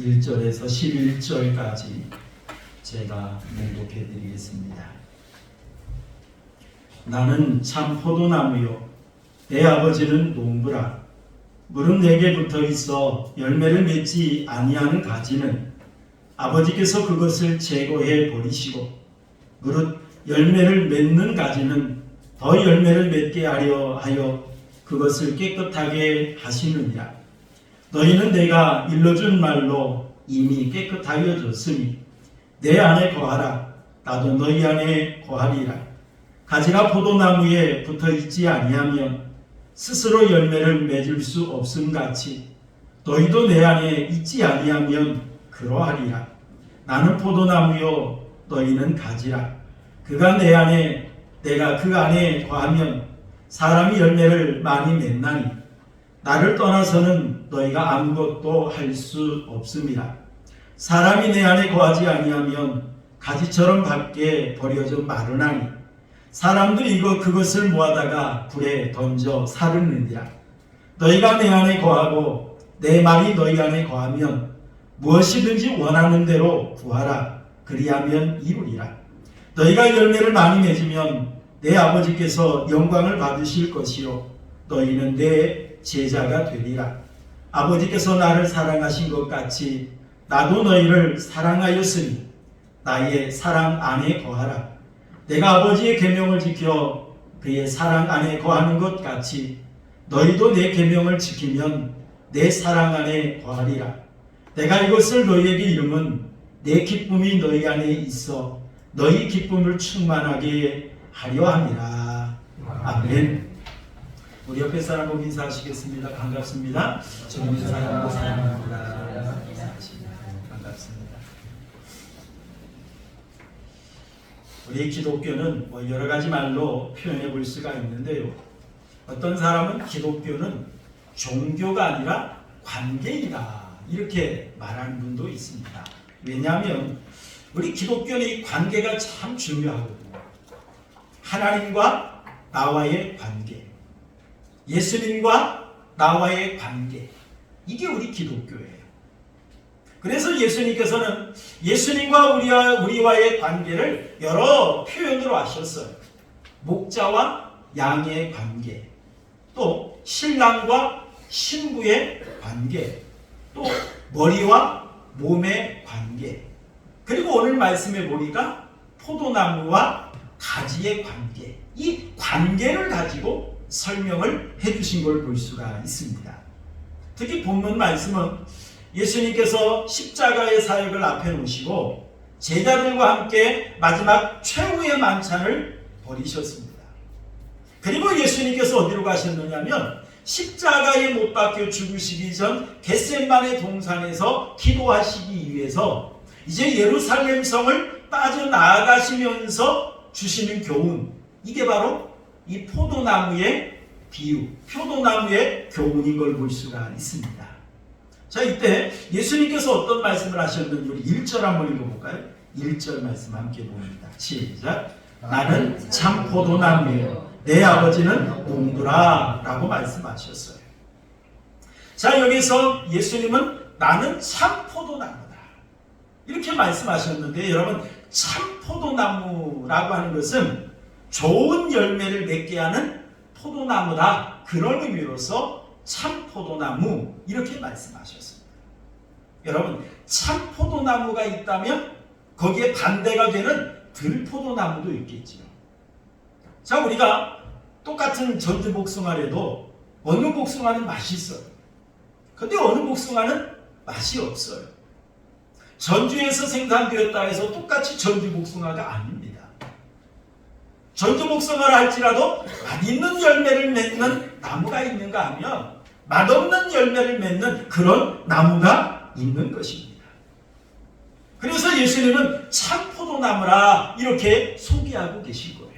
1절에서 11절까지 제가 낭독해 드리겠습니다. 나는 참 포도나무요 내 아버지는 농부라. 무릇 내게 붙어 있어 열매를 맺지 아니하는 가지는 아버지께서 그것을 제거해 버리시고, 무릇 열매를 맺는 가지는 더 열매를 맺게 하려 하여 그것을 깨끗하게 하시느니라. 너희는 내가 일러준 말로 이미 깨끗하여졌으니 내 안에 거하라. 나도 너희 안에 거하리라. 가지가 포도나무에 붙어 있지 아니하면 스스로 열매를 맺을 수 없음같이 너희도 내 안에 있지 아니하면 그러하리라. 나는 포도나무요 너희는 가지라. 그가 내 안에 내가 그 안에 거하면 사람이 열매를 많이 맺나니 나를 떠나서는 너희가 아무것도 할 수 없음이라. 사람이 내 안에 거하지 아니하면 가지처럼 밖에 버려져 마르나니 사람들이 그것을 모아다가 불에 던져 사르느니라. 너희가 내 안에 거하고 내 말이 너희 안에 거하면 무엇이든지 원하는 대로 구하라. 그리하면 이루리라. 너희가 열매를 많이 맺으면 내 아버지께서 영광을 받으실 것이요 너희는 내 제자가 되리라. 아버지께서 나를 사랑하신 것 같이 나도 너희를 사랑하였으니 나의 사랑 안에 거하라. 내가 아버지의 계명을 지켜 그의 사랑 안에 거하는 것 같이 너희도 내 계명을 지키면 내 사랑 안에 거하리라. 내가 이것을 너희에게 이름은 내 기쁨이 너희 안에 있어 너희 기쁨을 충만하게 하려 함이라. 아멘. 우리 옆에 사람 보고 인사하시겠습니다. 반갑습니다. 주님의 사랑으로 사랑합니다. 반갑습니다. 우리 기독교는 여러 가지 말로 표현해 볼 수가 있는데요. 어떤 사람은 기독교는 종교가 아니라 관계이다 이렇게 말하는 분도 있습니다. 왜냐하면 우리 기독교는 이 관계가 참 중요하거든요. 하나님과 나와의 관계, 예수님과 나와의 관계, 이게 우리 기독교예요. 그래서 예수님께서는 예수님과 우리와의 관계를 여러 표현으로 하셨어요. 목자와 양의 관계, 또 신랑과 신부의 관계, 또 머리와 몸의 관계, 그리고 오늘 말씀해 보니까 포도나무와 가지의 관계, 이 관계를 가지고 설명을 해주신 걸 볼 수가 있습니다. 특히 본문 말씀은 예수님께서 십자가의 사역을 앞에 놓으시고 제자들과 함께 마지막 최후의 만찬을 벌이셨습니다. 그리고 예수님께서 어디로 가셨느냐면 십자가에 못 박혀 죽으시기 전 겟세마네 동산에서 기도하시기 위해서 이제 예루살렘 성을 빠져나가시면서 주시는 교훈, 이게 바로 이 포도나무의 비유, 포도나무의 교훈인 걸 볼 수가 있습니다. 자, 이때 예수님께서 어떤 말씀을 하셨는지 우리 1절 한번 읽어볼까요? 1절 말씀 함께 봅니다. 시작. 나는 참 포도나무요 내 아버지는 농부라 라고 말씀하셨어요. 자, 여기서 예수님은 나는 참 포도나무다 이렇게 말씀하셨는데, 여러분 참 포도나무라고 하는 것은 좋은 열매를 맺게 하는 포도나무다, 그런 의미로서 참 포도나무 이렇게 말씀하셨습니다. 여러분 참 포도나무가 있다면 거기에 반대가 되는 들포도나무도 있겠지요. 자, 우리가 똑같은 전주 복숭아래도 어느 복숭아는 맛있어요. 근데 어느 복숭아는 맛이 없어요. 전주에서 생산되었다 해서 똑같이 전주 복숭아가 아닙니다. 전주 복숭아를 할지라도 맛있는 열매를 맺는 나무가 있는가 하면 맛없는 열매를 맺는 그런 나무가 있는 것입니다. 그래서 예수님은 참 포도나무라 이렇게 소개하고 계신 거예요.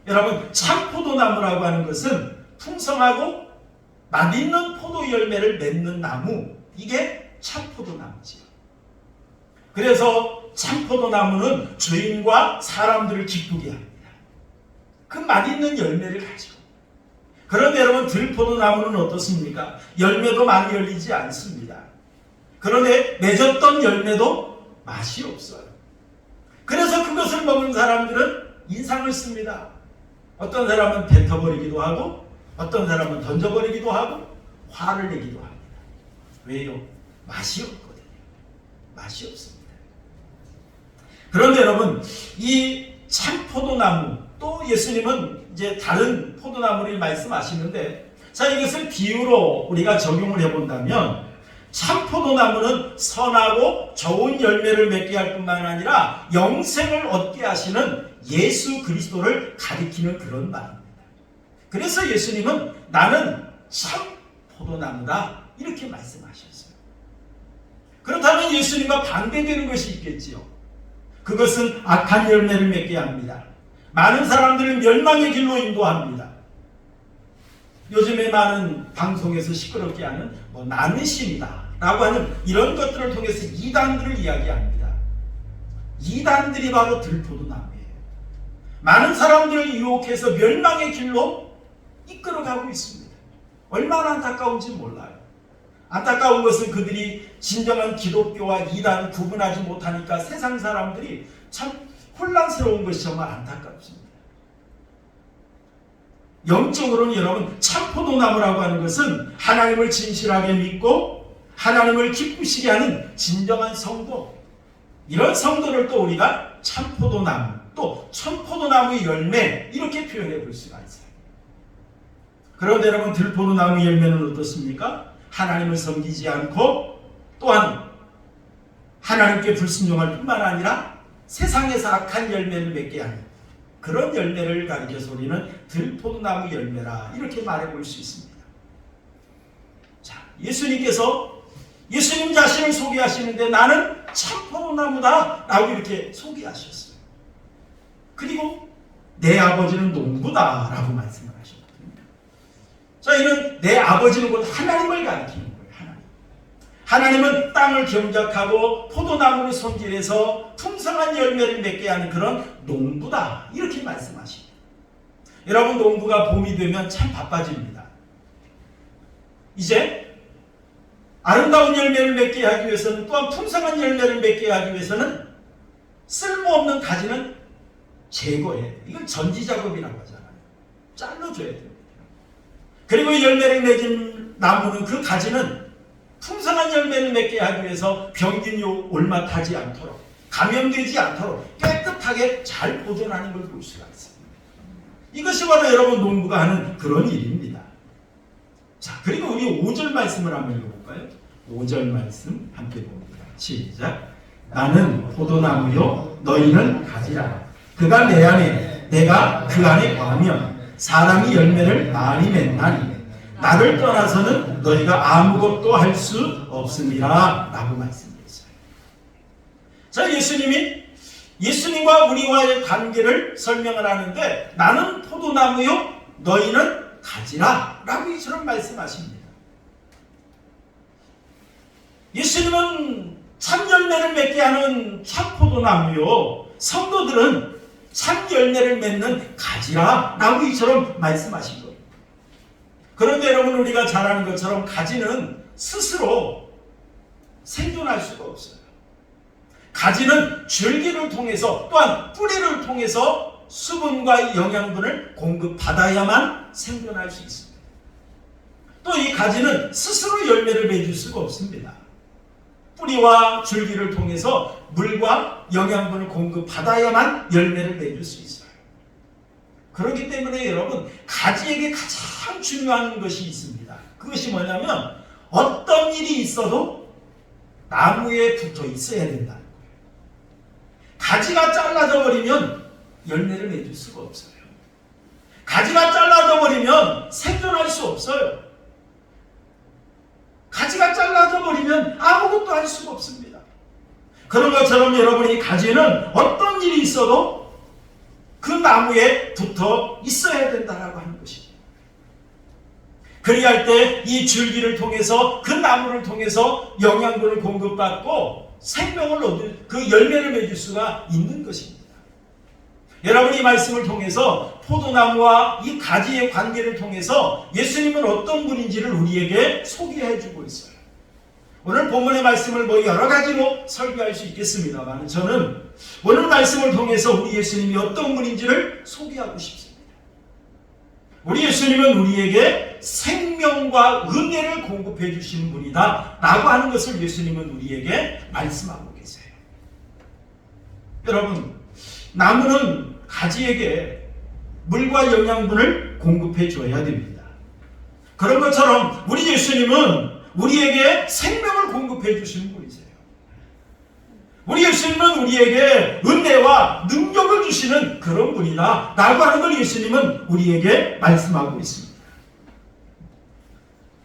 여러분 참 포도나무라고 하는 것은 풍성하고 맛있는 포도 열매를 맺는 나무, 이게 참 포도나무지요. 그래서 참 포도나무는 주인과 사람들을 기쁘게 합니다. 그 맛있는 열매를 가지고. 그런데 여러분 들포도나무는 어떻습니까? 열매도 많이 열리지 않습니다. 그런데 맺었던 열매도 맛이 없어요. 그래서 그것을 먹은 사람들은 인상을 씁니다. 어떤 사람은 뱉어버리기도 하고 어떤 사람은 던져버리기도 하고 화를 내기도 합니다. 왜요? 맛이 없거든요. 맛이 없습니다. 그런데 여러분, 이 참포도나무, 또 예수님은 이제 다른 포도나무를 말씀하시는데, 자, 이것을 비유로 우리가 적용을 해본다면, 참포도나무는 선하고 좋은 열매를 맺게 할 뿐만 아니라 영생을 얻게 하시는 예수 그리스도를 가리키는 그런 말입니다. 그래서 예수님은 나는 참포도나무다 이렇게 말씀하셨어요. 그렇다면 예수님과 반대되는 것이 있겠지요. 그것은 악한 열매를 맺게 합니다. 많은 사람들을 멸망의 길로 인도합니다. 요즘에 많은 방송에서 시끄럽게 하는 나는 신이다 라고 하는 이런 것들을 통해서 이단들을 이야기합니다. 이단들이 바로 들포도나무예요. 많은 사람들을 유혹해서 멸망의 길로 이끌어가고 있습니다. 얼마나 안타까운지 몰라요. 안타까운 것은 그들이 진정한 기독교와 이단을 구분하지 못하니까 세상 사람들이 참 혼란스러운 것이 정말 안타깝습니다. 영적으로는 여러분, 참포도나무라고 하는 것은 하나님을 진실하게 믿고 하나님을 기쁘시게 하는 진정한 성도, 이런 성도를 또 우리가 참포도나무, 또 천포도나무의 열매 이렇게 표현해 볼 수가 있어요. 그런데 여러분, 들포도나무 열매는 어떻습니까? 하나님을 섬기지 않고 또한 하나님께 불순종할 뿐만 아니라 세상에서 악한 열매를 맺게 하는 그런 열매를 가리켜서 우리는 들포도나무 열매라 이렇게 말해볼 수 있습니다. 자, 예수님께서 예수님 자신을 소개하시는데 나는 참포도나무다 라고 이렇게 소개하셨어요. 그리고 내 아버지는 농부다 라고 말씀을 하셨거든요. 자, 이는 내 아버지는 곧 하나님을 가리키는 거예요. 하나님은 땅을 경작하고 포도나무를 손질해서 풍성한 열매를 맺게 하는 그런 농부다 이렇게 말씀하십니다. 여러분, 농부가 봄이 되면 참 바빠집니다. 이제 아름다운 열매를 맺게 하기 위해서는, 또한 풍성한 열매를 맺게 하기 위해서는 쓸모없는 가지는 제거해야 돼요. 이걸 전지작업이라고 하잖아요. 잘라줘야 됩니다. 그리고 열매를 맺은 나무는, 그 가지는 풍성한 열매를 맺게 하기 위해서 병균이 올맞하지 않도록, 감염되지 않도록 깨끗하게 잘 보존하는 걸 볼 수가 있습니다. 이것이 바로 여러분 농부가 하는 그런 일입니다. 자, 그리고 우리 5절 말씀을 한번 읽어볼까요? 5절 말씀 함께 봅니다. 시작. 나는 포도나무요 너희는 가지라. 그가 내 안에 내가 그 안에 거하면 사람이 열매를 많이 맺나니 나를 떠나서는 너희가 아무것도 할 수 없습니다 라고 말씀드렸어요. 자, 예수님과 우리와의 관계를 설명을 하는데 나는 포도나무요 너희는 가지라 라고 이처럼 말씀하십니다. 예수님은 참 열매를 맺게 하는 참 포도나무요, 성도들은 참 열매를 맺는 가지라 라고 이처럼 말씀하신 거예요. 그런데 여러분, 우리가 잘 아는 것처럼 가지는 스스로 생존할 수가 없어요. 가지는 줄기를 통해서, 또한 뿌리를 통해서 수분과 영양분을 공급받아야만 생존할 수 있습니다. 또 이 가지는 스스로 열매를 맺을 수가 없습니다. 뿌리와 줄기를 통해서 물과 영양분을 공급받아야만 열매를 맺을 수 있어요. 그렇기 때문에 여러분, 가지에게 가장 중요한 것이 있습니다. 그것이 뭐냐면 어떤 일이 있어도 나무에 붙어 있어야 된다는 거예요. 가지가 잘라져 버리면 열매를 맺을 수가 없어요. 가지가 잘라져 버리면 생존할 수 없어요. 가지가 잘라져 버리면 아무것도 할 수가 없습니다. 그런 것처럼 여러분이 가지는 어떤 일이 있어도 그 나무에 붙어 있어야 된다라고 하는 것입니다. 그리할 때 이 줄기를 통해서, 그 나무를 통해서 영양분을 공급받고 생명을 얻을, 그 열매를 맺을 수가 있는 것입니다. 여러분, 이 말씀을 통해서 포도나무와 이 가지의 관계를 통해서 예수님은 어떤 분인지를 우리에게 소개해 주고 있어요. 오늘 본문의 말씀을 여러 가지로 설교할 수 있겠습니다만 저는 오늘 말씀을 통해서 우리 예수님이 어떤 분인지를 소개하고 싶습니다. 우리 예수님은 우리에게 생명과 은혜를 공급해 주시는 분이다 라고 하는 것을 예수님은 우리에게 말씀하고 계세요. 여러분, 나무는 가지에게 물과 영양분을 공급해 줘야 됩니다. 그런 것처럼 우리 예수님은 우리에게 생명을 공급해 주시는 분이세요. 우리 예수님은 우리에게 은혜와 능력을 주시는 그런 분이다 라고 하는 걸 예수님은 우리에게 말씀하고 있습니다.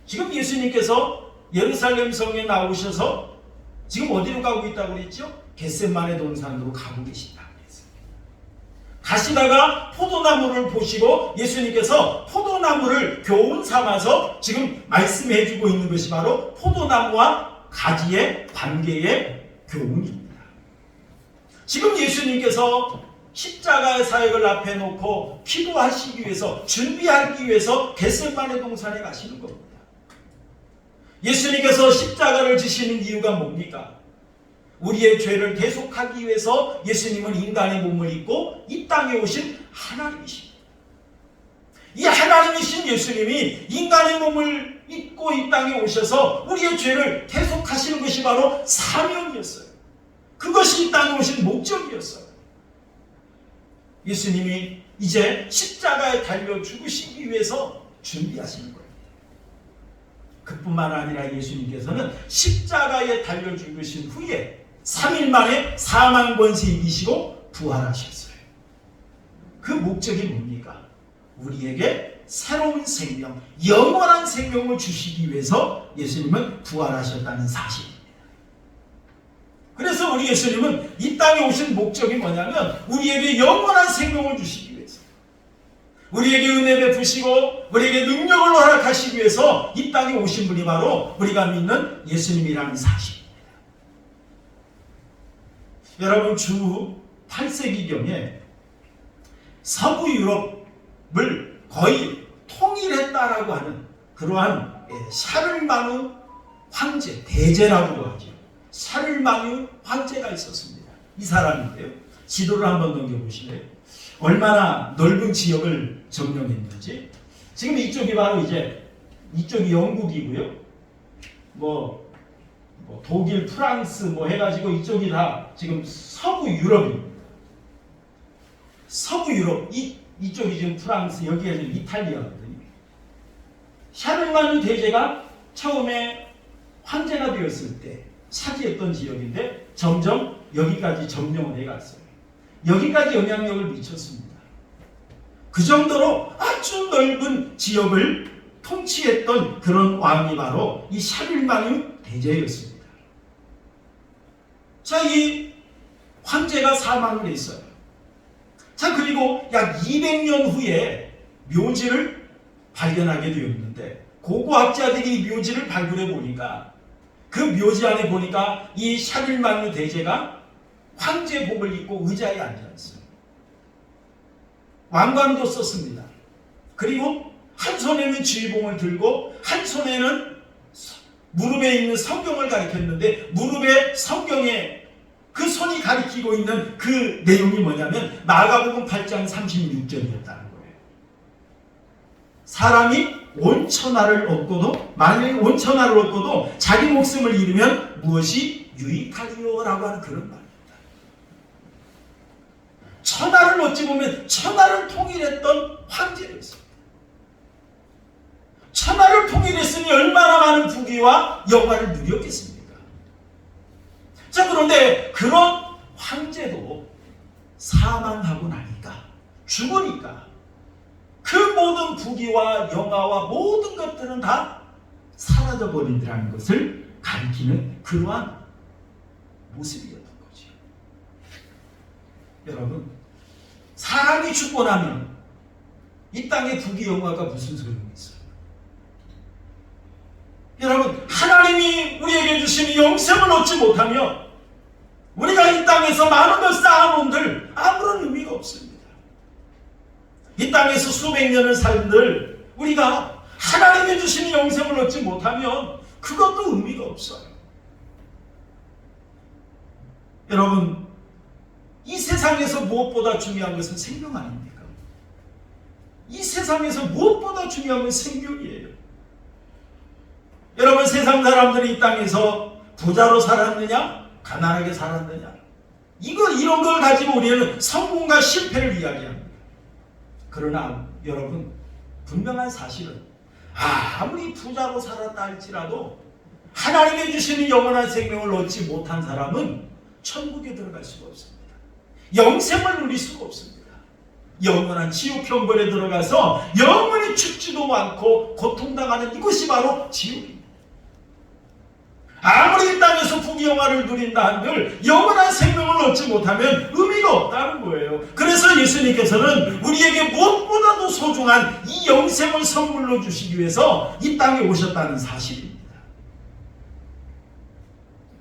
지금 예수님께서 예루살렘 성에 나오셔서 지금 어디로 가고 있다고 그랬죠? 겟세마네 동산으로 가고 계신다고 그랬습니다. 가시다가 포도나무를 보시고 예수님께서 포도나무를 교훈 삼아서 지금 말씀해 주고 있는 것이 바로 포도나무와 가지의 관계의 교훈입니다. 지금 예수님께서 십자가의 사역을 앞에 놓고 기도하시기 위해서 준비하기 위해서 겟세마네 동산에 가시는 겁니다. 예수님께서 십자가를 지시는 이유가 뭡니까? 우리의 죄를 대속하기 위해서 예수님은 인간의 몸을 입고 이 땅에 오신 하나님이십니다. 이 하나님이신 예수님이 인간의 몸을 입고 이 땅에 오셔서 우리의 죄를 대속하시는 것이 바로 사명이었어요. 그것이 이 땅에 오신 목적이었어요. 예수님이 이제 십자가에 달려 죽으시기 위해서 준비하시는 거예요. 그뿐만 아니라 예수님께서는 십자가에 달려 죽으신 후에 3일 만에 사망 권세 이기시고 부활하셨어요. 그 목적이 뭡니까? 우리에게 새로운 생명, 영원한 생명을 주시기 위해서 예수님은 부활하셨다는 사실입니다. 그래서 우리 예수님은 이 땅에 오신 목적이 뭐냐면 우리에게 영원한 생명을 주시기 위해서, 우리에게 은혜 베푸시고 우리에게 능력을 허락하시기 위해서 이 땅에 오신 분이 바로 우리가 믿는 예수님이라는 사실입니다. 여러분, 주 8세기경에 서부 유럽을 거의 통일했다라고 하는 그러한 샤를마누 황제, 대제라고도 하죠. 샤를마누 황제가 있었습니다. 이 사람인데요, 지도를 한번 넘겨보시래요. 얼마나 넓은 지역을 점령했는지. 지금 이쪽이 바로 이쪽이 영국이고요. 독일, 프랑스 해가지고 이쪽이 다 지금 서부 유럽입니다. 서부 유럽, 이쪽이 지금 프랑스, 여기가 지금 이탈리아거든요. 샤를마누 대제가 처음에 황제가 되었을 때 차지했던 지역인데 점점 여기까지 점령을 해갔어요. 여기까지 영향력을 미쳤습니다. 그 정도로 아주 넓은 지역을 통치했던 그런 왕이 바로 이 샤를마누 대제였습니다. 자, 이 황제가 사망을 했어요. 자, 그리고 약 200년 후에 묘지를 발견하게 되었는데 고고학자들이 묘지를 발굴해 보니까 그 묘지 안에 보니까 이 샤를마누 대제가 황제복을 입고 의자에 앉아 있어요. 왕관도 썼습니다. 그리고 한 손에는 지휘봉을 들고 한 손에는 무릎에 있는 성경을 가리켰는데 무릎에 성경에 그 손이 가리키고 있는 그 내용이 뭐냐면 마가복음 8장 36절이었다는 거예요. 사람이 온천하를 얻고도, 만일 온천하를 얻고도 자기 목숨을 잃으면 무엇이 유익하리요? 라고 하는 그런 말입니다. 천하를 어찌 보면 천하를 통일했던 황제였습니다. 천하를 통일했으니 얼마나 많은 부귀와 영화를 누렸겠습니까? 자, 그런데 그런 황제도 사망하고 나니까, 죽으니까 그 모든 부귀와 영화와 모든 것들은 다 사라져버린다는 것을 가리키는 그러한 모습이었던 거죠. 여러분, 사람이 죽고 나면 이 땅의 부귀 영화가 무슨 소용이 있어요? 여러분, 하나님이 우리에게 주신 영생을 얻지 못하면 우리가 이 땅에서 많은 걸 쌓아놓은들 아무런 의미가 없습니다. 이 땅에서 수백 년을 살들 우리가 하나님이 주신 영생을 얻지 못하면 그것도 의미가 없어요. 여러분, 이 세상에서 무엇보다 중요한 것은 생명 아닙니까? 이 세상에서 무엇보다 중요한 건 생명이에요. 여러분, 세상 사람들이 이 땅에서 부자로 살았느냐? 가난하게 살았느냐? 이런 걸 가지고 우리는 성공과 실패를 이야기합니다. 그러나 여러분, 분명한 사실은 아무리 부자로 살았다 할지라도 하나님이 주시는 영원한 생명을 얻지 못한 사람은 천국에 들어갈 수가 없습니다. 영생을 누릴 수가 없습니다. 영원한 지옥 형벌에 들어가서 영원히 죽지도 않고 고통당하는 이것이 바로 지옥입니다. 아무리 이 땅에서 부귀영화를 누린다 한들 영원한 생명을 얻지 못하면 의미가 없다는 거예요. 그래서 예수님께서는 우리에게 무엇보다도 소중한 이 영생을 선물로 주시기 위해서 이 땅에 오셨다는 사실입니다.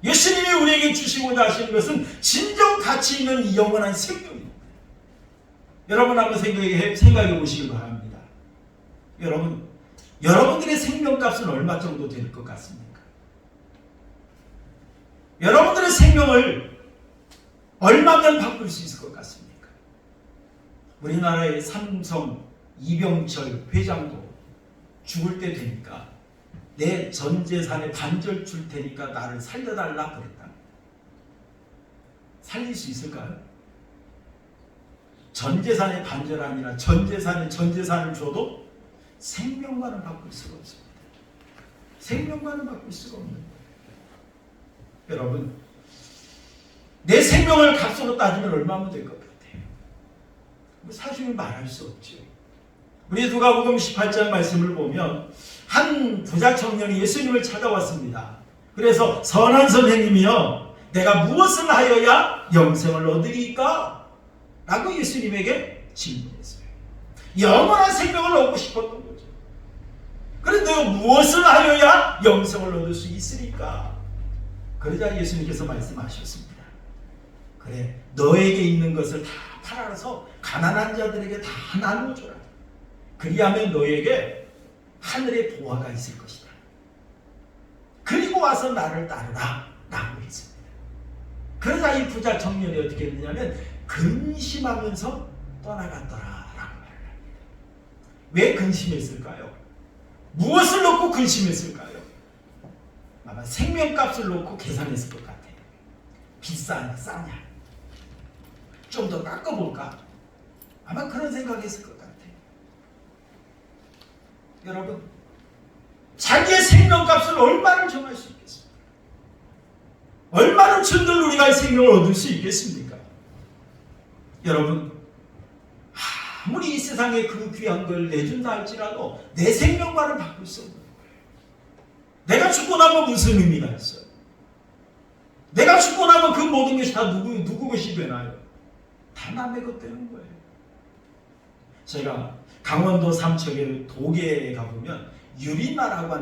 예수님이 우리에게 주시고자 하시는 것은 진정 가치 있는 이 영원한 생명입니다. 여러분 한번 생각해 보시기 바랍니다. 여러분들의 생명값은 얼마 정도 될 것 같습니까? 여러분들의 생명을 얼마면 바꿀 수 있을 것 같습니까? 우리나라의 삼성 이병철 회장도 죽을 때 되니까 내 전 재산의 반절 줄 테니까 나를 살려달라 그랬다. 살릴 수 있을까요? 전 재산의 반절 아니라 전 재산을 줘도 생명과는 바꿀 수가 없습니다. 생명과는 바꿀 수가 없는 거예요. 여러분, 내 생명을 값으로 따지면 얼마면 될 것 같아요? 사실은 말할 수 없죠. 우리 누가복음 18장 말씀을 보면 한 부자 청년이 예수님을 찾아왔습니다. 그래서 선한 선생님이여, 내가 무엇을 하여야 영생을 얻으리까? 라고 예수님에게 질문했어요. 영원한 생명을 얻고 싶었던 거죠. 그런데 내가 무엇을 하여야 영생을 얻을 수 있으리까? 그러자 예수님께서 말씀하셨습니다. 그래, 너에게 있는 것을 다 팔아서 가난한 자들에게 다 나누어줘라. 그리하면 너에게 하늘의 보화가 있을 것이다. 그리고 와서 나를 따르라 라고 했습니다. 그러자 이 부자 청년이 어떻게 했느냐면 근심하면서 떠나갔더라 라고 말을 합니다. 왜 근심했을까요? 무엇을 놓고 근심했을까요? 아마 생명값을 놓고 계산했을 것 같아요. 비싸냐 싸냐, 좀 더 깎아볼까? 아마 그런 생각했을 것 같아요. 여러분, 자기의 생명값을 얼마를 정할 수 있겠습니까? 얼마를 준들 우리가 생명을 얻을 수 있겠습니까? 여러분, 아무리 이 세상에 그 귀한 걸 내준다 할지라도 내 생명과는 바꿀 수 없는 거예요. 내가 죽고 나면 무슨 의미가 있어요? 내가 죽고 나면 그 모든 것이 다 누구 것이 되나요? 다 남의 것 되는 거예요. 제가 강원도 삼척의 도계에 가보면 유리나라라고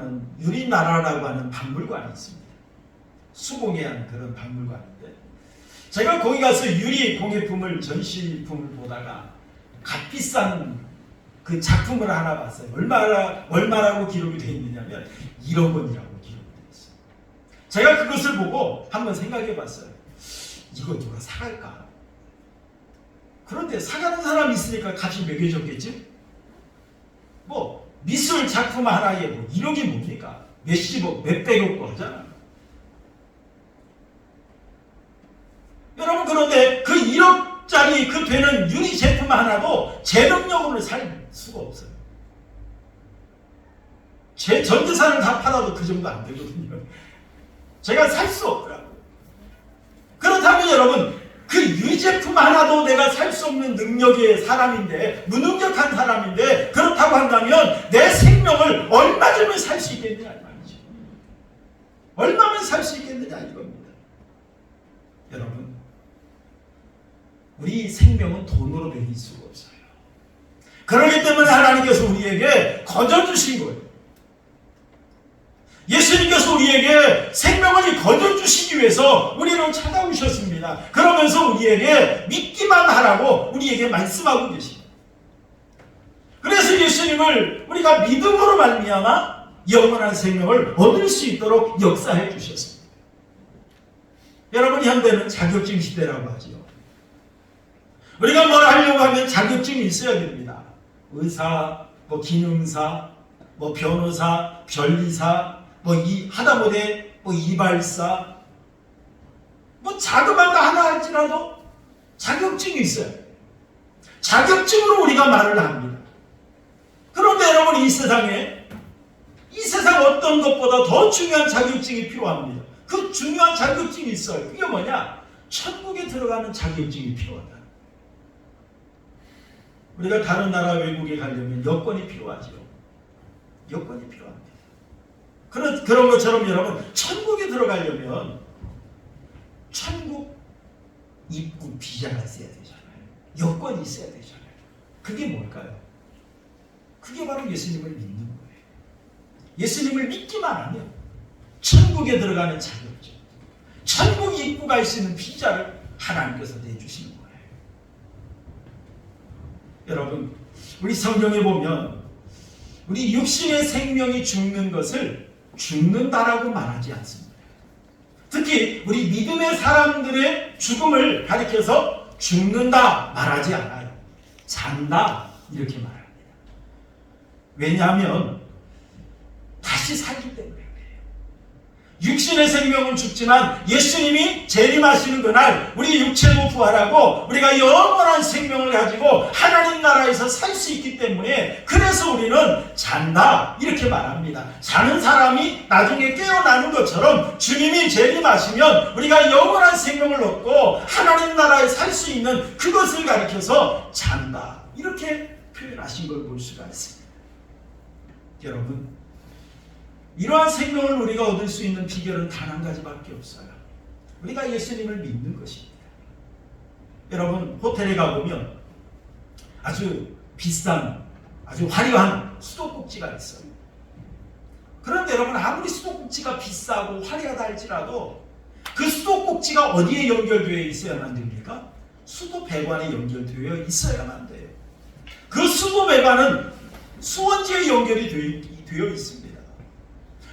하는 박물관이 있습니다. 수공예한 그런 박물관인데, 제가 거기 가서 유리 공예품을, 전시품을 보다가 값비싼 그 작품을 하나 봤어요. 얼마라고 기록이 되어 있느냐면 1억 원이라고 기록이 되어 있어요. 제가 그것을 보고 한번 생각해 봤어요. 이거 누가 사갈까? 그런데 사가는 사람이 있으니까 값이 매겨졌겠지? 뭐 미술 작품 하나에 뭐 1억이 뭡니까? 몇십억, 몇백억도 하잖아. 여러분, 그런데 그 1억짜리 그 되는 유리 제품 하나도 제 능력으로 살 수가 없어요. 제 전 재산을 다 팔아도 그 정도 안 되거든요. 제가 살 수 없더라고요. 그렇다면 여러분, 그 유리제품 하나도 내가 살 수 없는 능력의 사람인데, 무능력한 사람인데, 그렇다고 한다면 내 생명을 얼마 주면 살 수 있겠느냐 이 말이죠. 얼마면 살 수 있겠느냐 이겁니다. 여러분, 우리 생명은 돈으로 매길 수가 없어요. 그렇기 때문에 하나님께서 우리에게 거저 주신 거예요. 예수님께서 우리에게 생명을 거저 주시기 위해서 우리를 찾아오셨습니다. 그러면서 우리에게 믿기만 하라고 우리에게 말씀하고 계십니다. 그래서 예수님을 우리가 믿음으로 말미암아 영원한 생명을 얻을 수 있도록 역사해 주셨습니다. 여러분, 현대는 자격증 시대라고 하죠. 우리가 뭘 하려고 하면 자격증이 있어야 됩니다. 의사, 뭐 기능사, 뭐 변호사, 변리사, 뭐 하다못해 뭐 이발사, 뭐 자그마한 거 하나 할지라도 자격증이 있어요. 자격증으로 우리가 말을 합니다. 그런데 여러분, 이 세상 어떤 것보다 더 중요한 자격증이 필요합니다. 그 중요한 자격증이 있어요. 그게 뭐냐? 천국에 들어가는 자격증이 필요하다. 우리가 다른 나라 외국에 가려면 여권이 필요하죠. 여권이 필요합니다. 그런 것처럼 여러분, 천국에 들어가려면 천국 입국 비자가 있어야 되잖아요. 여권이 있어야 되잖아요. 그게 뭘까요? 그게 바로 예수님을 믿는 거예요. 예수님을 믿기만 하면 천국에 들어가는 자격증, 천국 입국할 수 있는 비자를 하나님께서 내주시는 거예요. 여러분, 우리 성경에 보면 우리 육신의 생명이 죽는 것을 죽는다라고 말하지 않습니다. 특히 우리 믿음의 사람들의 죽음을 가리켜서 죽는다 말하지 않아요. 잔다 이렇게 말합니다. 왜냐하면 다시 살기 때문에. 육신의 생명은 죽지만 예수님이 재림하시는 그날 우리 육체도 부활하고 우리가 영원한 생명을 가지고 하나님 나라에서 살 수 있기 때문에, 그래서 우리는 잔다 이렇게 말합니다. 자는 사람이 나중에 깨어나는 것처럼 주님이 재림하시면 우리가 영원한 생명을 얻고 하나님 나라에 살 수 있는 그것을 가리켜서 잔다 이렇게 표현하신 걸 볼 수가 있습니다. 여러분, 이러한 생명을 우리가 얻을 수 있는 비결은 단 한 가지밖에 없어요. 우리가 예수님을 믿는 것입니다. 여러분, 호텔에 가보면 아주 비싼, 아주 화려한 수도꼭지가 있어요. 그런데 여러분, 아무리 수도꼭지가 비싸고 화려하다 할지라도 그 수도꼭지가 어디에 연결되어 있어야만 됩니까? 수도배관에 연결되어 있어야만 돼요. 그 수도배관은 수원지에 연결이 되어 있습니다.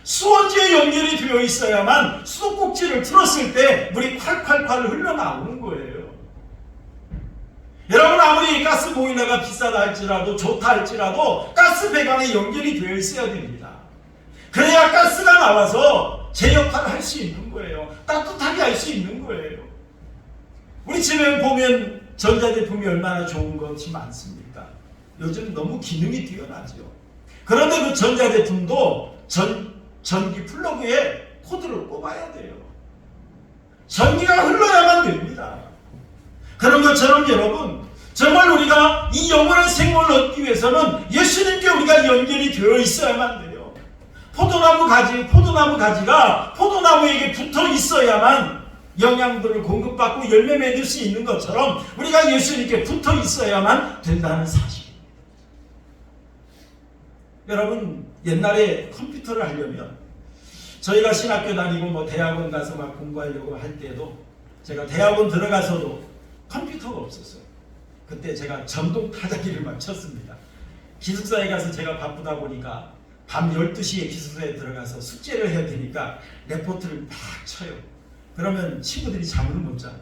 수원지에 연결이 되어 있어야만 수도꼭지를 틀었을 때 물이 콸콸콸 흘러나오는 거예요. 여러분, 아무리 가스 보일러가 비싸다 할지라도 좋다 할지라도 가스 배관에 연결이 되어 있어야 됩니다. 그래야 가스가 나와서 제 역할을 할 수 있는 거예요. 따뜻하게 할 수 있는 거예요. 우리 집에 보면 전자제품이 얼마나 좋은 것이 많습니까? 요즘 너무 기능이 뛰어나죠. 그런데 그 전자제품도 전기 플러그에 코드를 꼽아야 돼요. 전기가 흘러야만 됩니다. 그런 것처럼 여러분, 정말 우리가 이 영원한 생명을 얻기 위해서는 예수님께 우리가 연결이 되어 있어야만 돼요. 포도나무 가지가 포도나무에게 붙어 있어야만 영양분을 공급받고 열매 맺을 수 있는 것처럼 우리가 예수님께 붙어 있어야만 된다는 사실. 여러분, 옛날에 컴퓨터를 하려면 저희가 신학교 다니고 뭐 대학원 가서 막 공부하려고 할 때도, 제가 대학원 들어가서도 컴퓨터가 없었어요. 그때 제가 전동 타자기를 막 쳤습니다. 기숙사에 가서 제가 바쁘다 보니까 밤 12시에 기숙사에 들어가서 숙제를 해야 되니까 레포트를 막 쳐요. 그러면 친구들이 잠을 못 자요.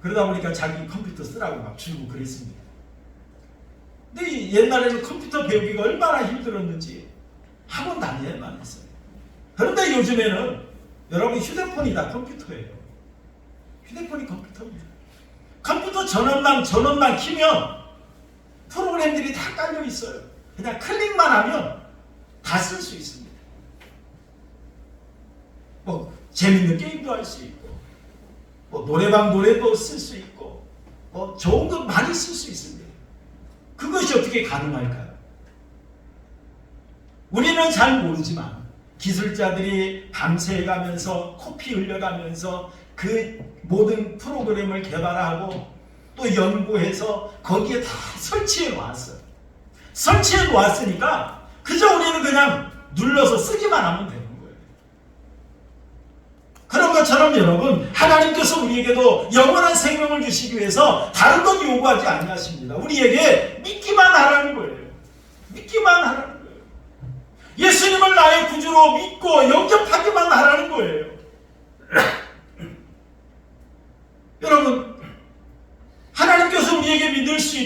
그러다 보니까 자기 컴퓨터 쓰라고 막 주고 그랬습니다. 근데 옛날에는 컴퓨터 배우기가 얼마나 힘들었는지 학원 다녀야만 했어요. 그런데 요즘에는 여러분, 휴대폰이 다 컴퓨터예요. 휴대폰이 컴퓨터입니다. 컴퓨터 전원만 키면 프로그램들이 다 깔려 있어요. 그냥 클릭만 하면 다 쓸 수 있습니다. 뭐 재밌는 게임도 할 수 있고, 뭐 노래방 노래도 쓸 수 있고, 뭐 좋은 거 많이 쓸 수 있습니다. 그것이 어떻게 가능할까요? 우리는 잘 모르지만 기술자들이 밤새 가면서 코피 흘려가면서 그 모든 프로그램을 개발하고 또 연구해서 거기에 다 설치해 놓았어요. 설치해 놓았으니까 그저 우리는 그냥 눌러서 쓰기만 하면 되는 거예요. 그런 것처럼 여러분, 하나님께서 우리에게도 영원한 생명을 주시기 위해서 다른 건 요구하지 아니하십니다. 우리에게 믿기만 하라는 거예요. 믿기만 하라는 거예요. 예수님을 나의 구주로 믿고 영접하기만 하라는 거예요.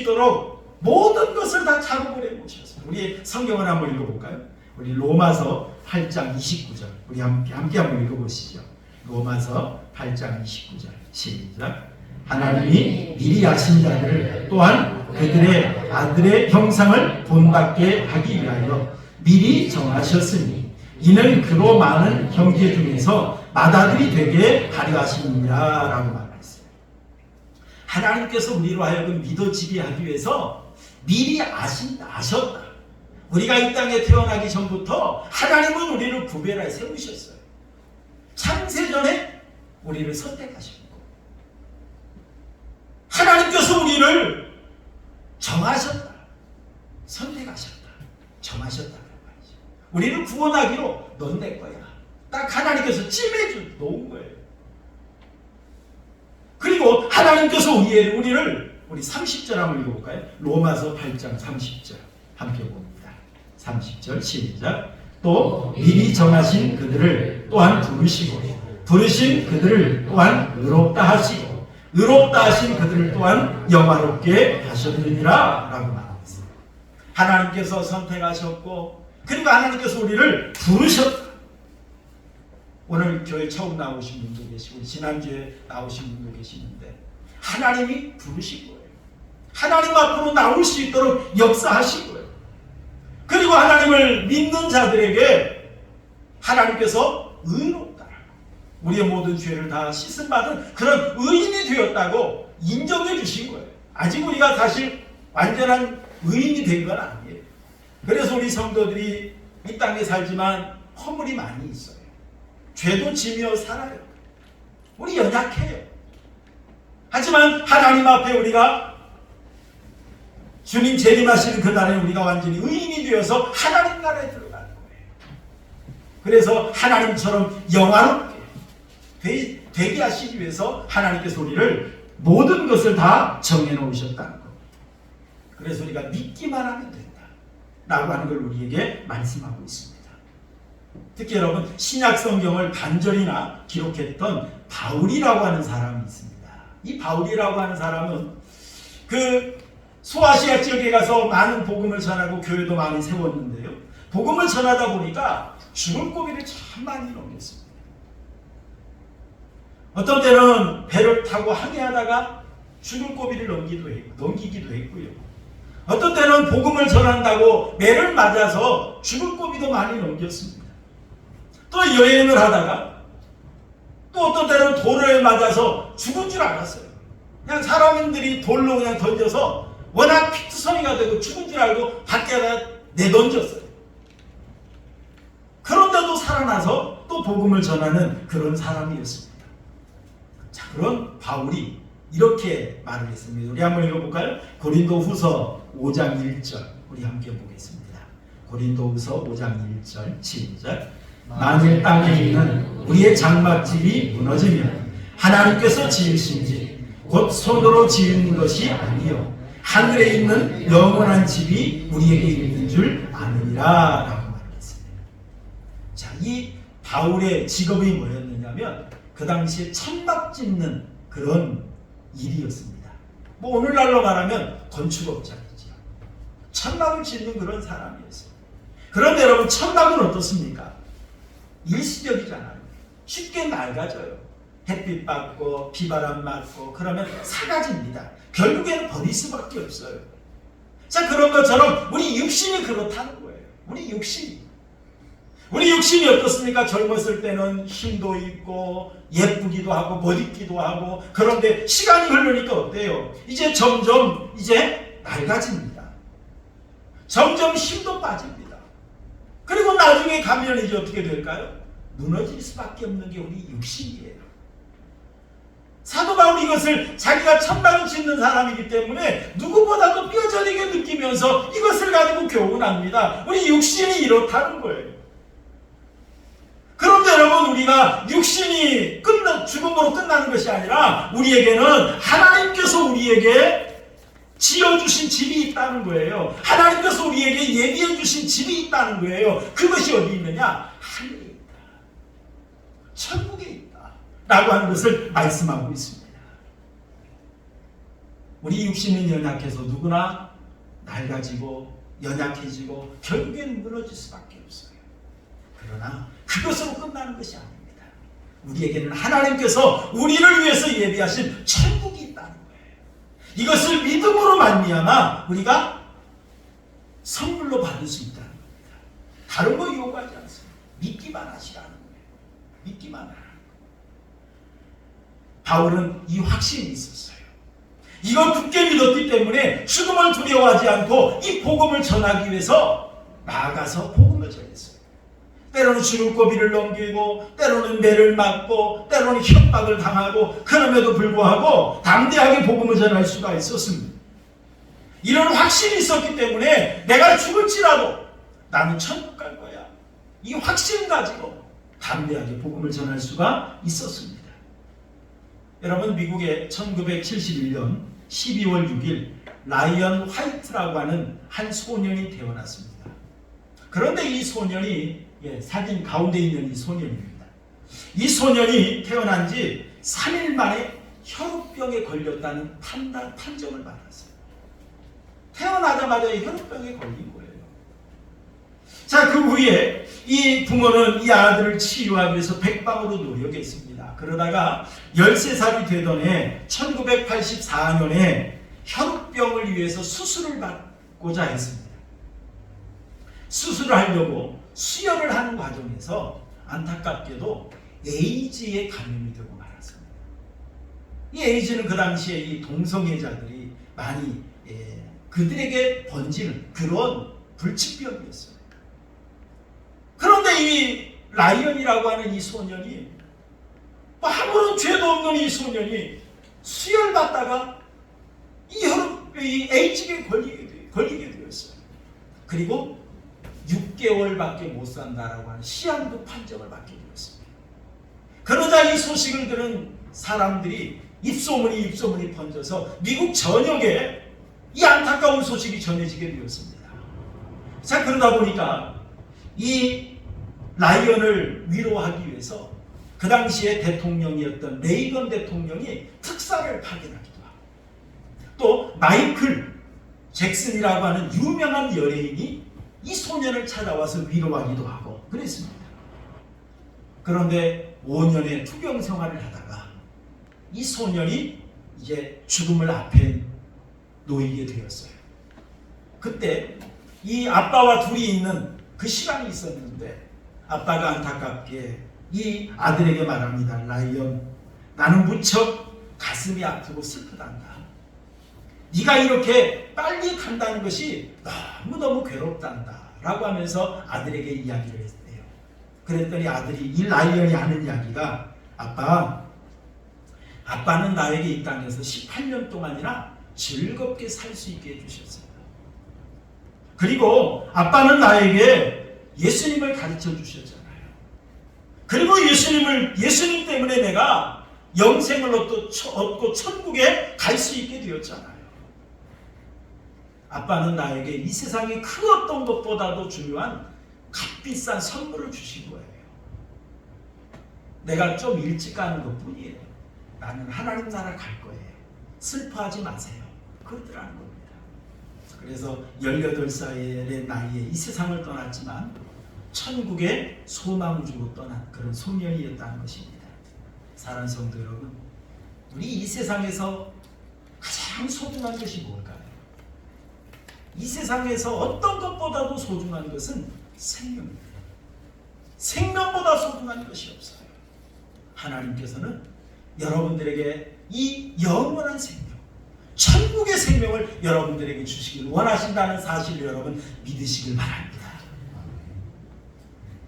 있도록 모든 것을 다 작업을 해보셨어요. 우리 성경을 한번 읽어볼까요? 우리 로마서 8장 29절 우리 함께 한번 읽어보시죠. 로마서 8장 29절 시작. 하나님이 미리 아신 자들을 또한 그들의 아들의 형상을 본받게 하기 위하여 미리 정하셨으니 이는 그로 많은 형제 중에서 맏아들이 되게 하려 하심이니라 라고 말했어요. 하나님께서 우리로 하여금 믿어지게 하기 위해서 미리 아셨다. 우리가 이 땅에 태어나기 전부터 하나님은 우리를 구별하여 세우셨어요. 창세전에 우리를 선택하셨고 하나님께서 우리를 정하셨다. 선택하셨다. 정하셨다. 우리를 구원하기로 넌 내 거야. 딱 하나님께서 찜해줘 놓은 거예요. 그리고 하나님께서 우리를 우리 30절 한번 읽어볼까요? 로마서 8장 30절 함께 봅니다. 30절 시작. 또 미리 정하신 그들을 또한 부르시고 부르신 그들을 또한 의롭다 하시고 의롭다 하신 그들을 또한 영화롭게 하셨느니라 라고 말합니다. 하나님께서 선택하셨고 그리고 하나님께서 우리를 부르셨다. 오늘 교회 처음 나오신 분도 계시고 지난주에 나오신 분도 계시는데 하나님이 부르신 거예요. 하나님 앞으로 나올 수 있도록 역사하신 거예요. 그리고 하나님을 믿는 자들에게 하나님께서 의롭다. 우리의 모든 죄를 다 씻음받은 그런 의인이 되었다고 인정해 주신 거예요. 아직 우리가 사실 완전한 의인이 된 건 아니에요. 그래서 우리 성도들이 이 땅에 살지만 허물이 많이 있어요. 죄도 지며 살아요. 우리 연약해요. 하지만 하나님 앞에 우리가 주님 재림하시는 그날에 우리가 완전히 의인이 되어서 하나님 나라에 들어가는 거예요. 그래서 하나님처럼 영화롭게 되게 하시기 위해서 하나님께서 우리를 모든 것을 다 정해놓으셨다는 겁니다. 그래서 우리가 믿기만 하면 된다 라고 하는 걸 우리에게 말씀하고 있습니다. 특히 여러분 신약 성경을 단절이나 기록했던 바울이라고 하는 사람이 있습니다. 이 바울이라고 하는 사람은 그 소아시아 지역에 가서 많은 복음을 전하고 교회도 많이 세웠는데요. 복음을 전하다 보니까 죽을 고비를 참 많이 넘겼습니다. 어떤 때는 배를 타고 항해하다가 죽을 고비를 넘기기도 했고요. 어떤 때는 복음을 전한다고 매를 맞아서 죽을 고비도 많이 넘겼습니다. 또 여행을 하다가 또 어떤 때는 돌을 맞아서 죽은 줄 알았어요. 그냥 사람들이 돌로 그냥 던져서 워낙 피투성이가 되고 죽은 줄 알고 밖에다 내던졌어요. 그런데도 살아나서 또 복음을 전하는 그런 사람이었습니다. 자, 그런 바울이 이렇게 말을 했습니다. 우리 한번 읽어볼까요? 고린도후서 5장 1절 우리 함께 보겠습니다. 고린도후서 5장 1절 시작. 만일 땅에 있는 우리의 장막집이 무너지면 하나님께서 지으신 집 곧 손으로 지은 것이 아니요 하늘에 있는 영원한 집이 우리에게 있는 줄 아느니라 라고 말했습니다. 자, 이 바울의 직업이 뭐였느냐면 그 당시에 천막 짓는 그런 일이었습니다. 뭐 오늘날로 말하면 건축업자이죠. 천막을 짓는 그런 사람이었어요. 그런데 여러분 천막은 어떻습니까? 일시적이잖아요. 쉽게 낡아져요. 햇빛 받고 비바람 맞고 그러면 사라집니다. 결국에는 버릴 수밖에 없어요. 자, 그런 것처럼 우리 육신이 그렇다는 거예요. 우리 육신이 어떻습니까? 젊었을 때는 힘도 있고 예쁘기도 하고 멋있기도 하고 그런데 시간이 흐르니까 어때요? 이제 점점 낡아집니다. 점점 힘도 빠집니다. 그리고 나중에 가면 이제 어떻게 될까요? 무너질 수밖에 없는 게 우리 육신이에요. 사도 바울이 이것을 자기가 천막을 짓는 사람이기 때문에 누구보다도 뼈저리게 느끼면서 이것을 가지고 교훈합니다. 우리 육신이 이렇다는 거예요. 그런데 여러분 우리가 육신이 죽음으로 끝나는 것이 아니라 우리에게는 하나님께서 우리에게 지어주신 집이 있다는 거예요. 하나님께서 우리에게 예비해 주신 집이 있다는 거예요. 그것이 어디 있느냐? 하늘에 있다. 천국에 있다. 라고 하는 것을 말씀하고 있습니다. 우리 육신은 연약해서 누구나 낡아지고 연약해지고 결국에는 무너질 수밖에 없어요. 그러나 그것으로 끝나는 것이 아닙니다. 우리에게는 하나님께서 우리를 위해서 예비하신 천국이 있다는 거예요. 이것을 믿음으로 말미암아 우리가 선물로 받을 수 있다는 겁니다. 다른 거 요구하지 않습니다. 믿기만 하시라는 거예요. 믿기만 하라는 거예요. 바울은 이 확신이 있었어요. 이걸 굳게 믿었기 때문에 죽음을 두려워하지 않고 이 복음을 전하기 위해서 나아가서 복음을 전했어요. 때로는 죽을 고비를 넘기고 때로는 매를 맞고 때로는 협박을 당하고 그럼에도 불구하고 담대하게 복음을 전할 수가 있었습니다. 이런 확신이 있었기 때문에 내가 죽을지라도 나는 천국 갈 거야. 이 확신 가지고 담대하게 복음을 전할 수가 있었습니다. 여러분, 미국에 1971년 12월 6일 라이언 화이트라고 하는 한 소년이 태어났습니다. 그런데 이 소년이 사진 가운데 있는 이 소년입니다. 이 소년이 태어난 지 3일 만에 혈우병에 걸렸다는 판정을 받았어요. 태어나자마자 혈우병에 걸린 거예요. 자, 그 후에 이 부모는 이 아들을 치유하기 위해서 백방으로 노력했습니다. 그러다가 13살이 되던 해 1984년에 혈우병을 위해서 수술을 받고자 했습니다. 수술을 하려고 수혈을 하는 과정에서 안타깝게도 에이즈에 감염이 되고 말았습니다. 이 에이즈는 그 당시에 이 동성애자들이 많이 그들에게 번지는 그런 불치병이었어요. 그런데 이 라이언이라고 하는 이 소년이 아무런 죄도 없는 이 소년이 수혈받다가 이 에이즈에 걸리게 되었어요. 그리고 6개월밖에 못 산다라고 하는 시한부 판정을 받게 되었습니다. 그러자 이 소식을 들은 사람들이 입소문이 번져서 미국 전역에 이 안타까운 소식이 전해지게 되었습니다. 자, 그러다 보니까 이 라이언을 위로하기 위해서 그 당시에 대통령이었던 레이건 대통령이 특사를 파견하기도 하고 또 마이클 잭슨이라고 하는 유명한 연예인이 이 소년을 찾아와서 위로하기도 하고 그랬습니다. 그런데 5년의 투병 생활을 하다가 이 소년이 이제 죽음을 앞에 놓이게 되었어요. 그때 이 아빠와 둘이 있는 그 시간이 있었는데 아빠가 안타깝게 이 아들에게 말합니다. 라이언, 나는 무척 가슴이 아프고 슬프단다. 네가 이렇게 빨리 간다는 것이 너무너무 괴롭단다 라고 하면서 아들에게 이야기를 했대요. 그랬더니 아들이 이 라이언이 하는 이야기가 아빠는 나에게 이 땅에서 18년 동안이나 즐겁게 살 수 있게 해주셨어요. 그리고 아빠는 나에게 예수님을 가르쳐 주셨잖아요. 그리고 예수님 때문에 내가 영생을 얻고 천국에 갈 수 있게 되었잖아요. 아빠는 나에게 이 세상의 그 어떤 것보다도 중요한 값비싼 선물을 주신 거예요. 내가 좀 일찍 가는 것뿐이에요. 나는 하나님 나라 갈 거예요. 슬퍼하지 마세요. 그러더라는 겁니다. 그래서 18살의 나이에 이 세상을 떠났지만 천국에 소망을 주고 떠난 그런 소년이었다는 것입니다. 사랑하는 성도 여러분, 우리 이 세상에서 가장 소중한 것이 뭘까요? 이 세상에서 어떤 것보다도 소중한 것은 생명입니다. 생명보다 소중한 것이 없어요. 하나님께서는 여러분들에게 이 영원한 생명, 천국의 생명을 여러분들에게 주시길 원하신다는 사실을 여러분 믿으시길 바랍니다.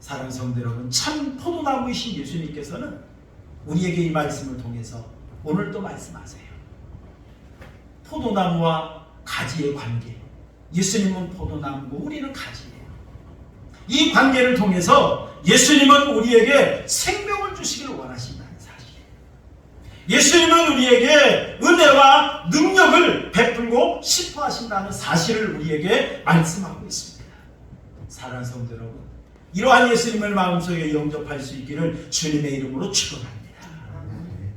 사랑하는 성도 여러분, 참 포도나무이신 예수님께서는 우리에게 이 말씀을 통해서 오늘 또 말씀하세요. 포도나무와 가지의 관계, 예수님은 포도나무고 우리는 가지예요. 이 관계를 통해서 예수님은 우리에게 생명을 주시기를 원하신다는 사실이에요. 예수님은 우리에게 은혜와 능력을 베풀고 싶어 하신다는 사실을 우리에게 말씀하고 있습니다. 사랑하는 성도 여러분, 이러한 예수님을 마음속에 영접할 수 있기를 주님의 이름으로 축원합니다.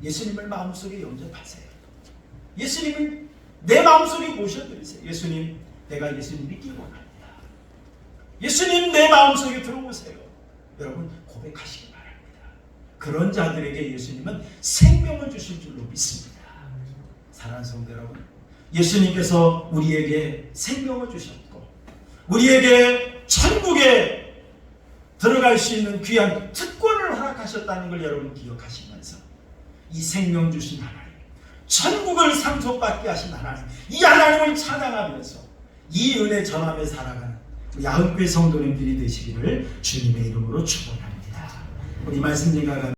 예수님을 마음속에 영접하세요. 예수님을 내 마음속에 모셔드리세요. 예수님, 내가 예수님 믿기를 원합니다. 예수님, 내 마음속에 들어오세요. 여러분 고백하시기 바랍니다. 그런 자들에게 예수님은 생명을 주실 줄로 믿습니다. 사랑하는 성도 여러분, 예수님께서 우리에게 생명을 주셨고 우리에게 천국에 들어갈 수 있는 귀한 특권을 허락하셨다는 걸 여러분 기억하시면서 이 생명 주신 하나님, 천국을 상속받게 하신 하나님, 이 하나님을 찬양하면서 이 은혜 전함에 살아가는 우리 야흔교회 성도님들이 되시기를 주님의 이름으로 축원합니다. 우리 말씀 증가가